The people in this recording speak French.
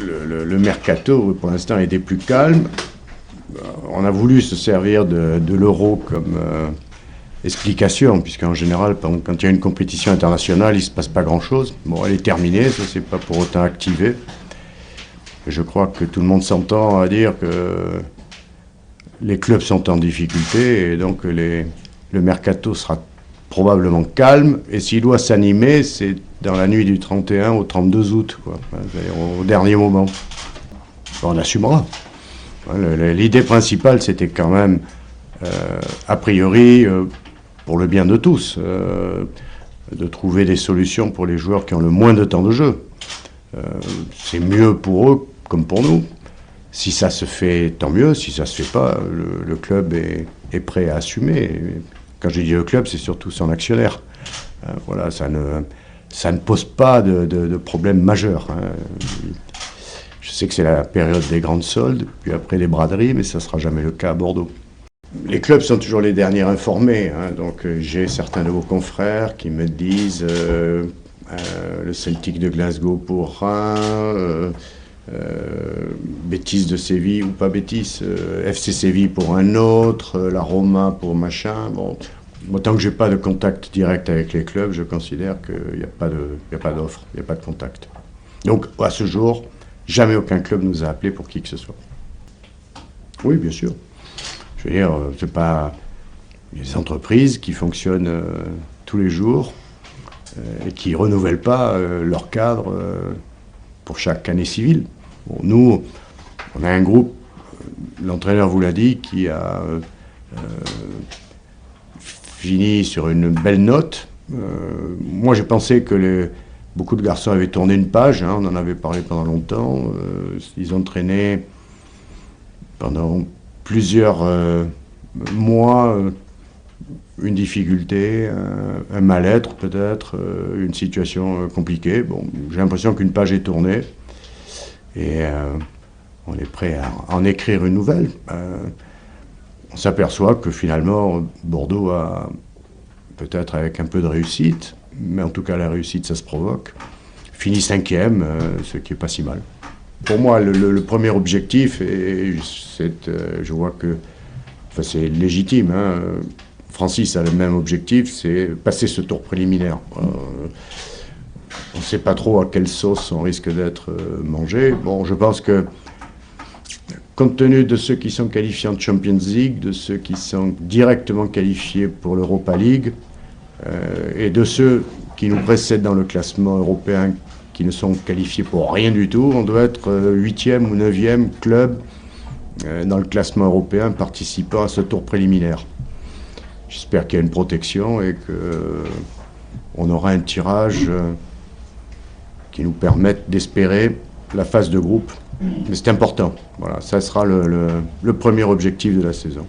le mercato, pour l'instant, a été plus calme. On a voulu se servir de l'euro comme explication, puisqu'en général, quand il y a une compétition internationale, il ne se passe pas grand-chose. Bon, elle est terminée, ça c'est pas pour autant activé. Je crois que tout le monde s'entend à dire que les clubs sont en difficulté et donc le mercato sera probablement calme. Et s'il doit s'animer, c'est dans la nuit du 31 au 32 août, quoi. C'est-à-dire au dernier moment. On assumera. L'idée principale, c'était quand même, a priori, pour le bien de tous, de trouver des solutions pour les joueurs qui ont le moins de temps de jeu. C'est mieux pour eux comme pour nous. Si ça se fait, tant mieux. Si ça se fait pas, le club est prêt à assumer. Quand je dis le club, c'est surtout son actionnaire. Voilà, ça ne pose pas de problème majeur. Je sais que c'est la période des grandes soldes, puis après les braderies, mais ça ne sera jamais le cas à Bordeaux. Les clubs sont toujours les derniers informés. Donc j'ai certains de vos confrères qui me disent le Celtic de Glasgow pour Reims, Betis de Séville ou pas Betis, FC Séville pour un autre, la Roma pour machin. Bon, tant que j'ai pas de contact direct avec les clubs, je considère qu'il n'y a pas d'offre, il n'y a pas de contact. Donc à ce jour, jamais aucun club nous a appelé pour qui que ce soit. Oui, bien sûr. Je veux dire, c'est pas des entreprises qui fonctionnent tous les jours et qui renouvellent pas leur cadre pour chaque année civile. Bon, nous, on a un groupe, l'entraîneur vous l'a dit, qui a fini sur une belle note. Moi, j'ai pensé que beaucoup de garçons avaient tourné une page, on en avait parlé pendant longtemps. Ils ont traîné pendant plusieurs mois une difficulté, un mal-être peut-être, une situation compliquée. Bon, j'ai l'impression qu'une page est tournée et on est prêt à en écrire une nouvelle. On s'aperçoit que finalement Bordeaux a, peut-être avec un peu de réussite, mais en tout cas la réussite ça se provoque, fini 5e, ce qui n'est pas si mal. Pour moi, le premier objectif, et je vois que c'est légitime, Francis a le même objectif, c'est passer ce tour préliminaire. On ne sait pas trop à quelle sauce on risque d'être mangé. Bon, je pense que, compte tenu de ceux qui sont qualifiés en Champions League, de ceux qui sont directement qualifiés pour l'Europa League, et de ceux qui nous précèdent dans le classement européen, qui ne sont qualifiés pour rien du tout, on doit être 8e ou 9e club dans le classement européen participant à ce tour préliminaire. J'espère qu'il y a une protection et qu'on aura un tirage qui nous permette d'espérer la phase de groupe. Mais c'est important. Voilà, ça sera le premier objectif de la saison.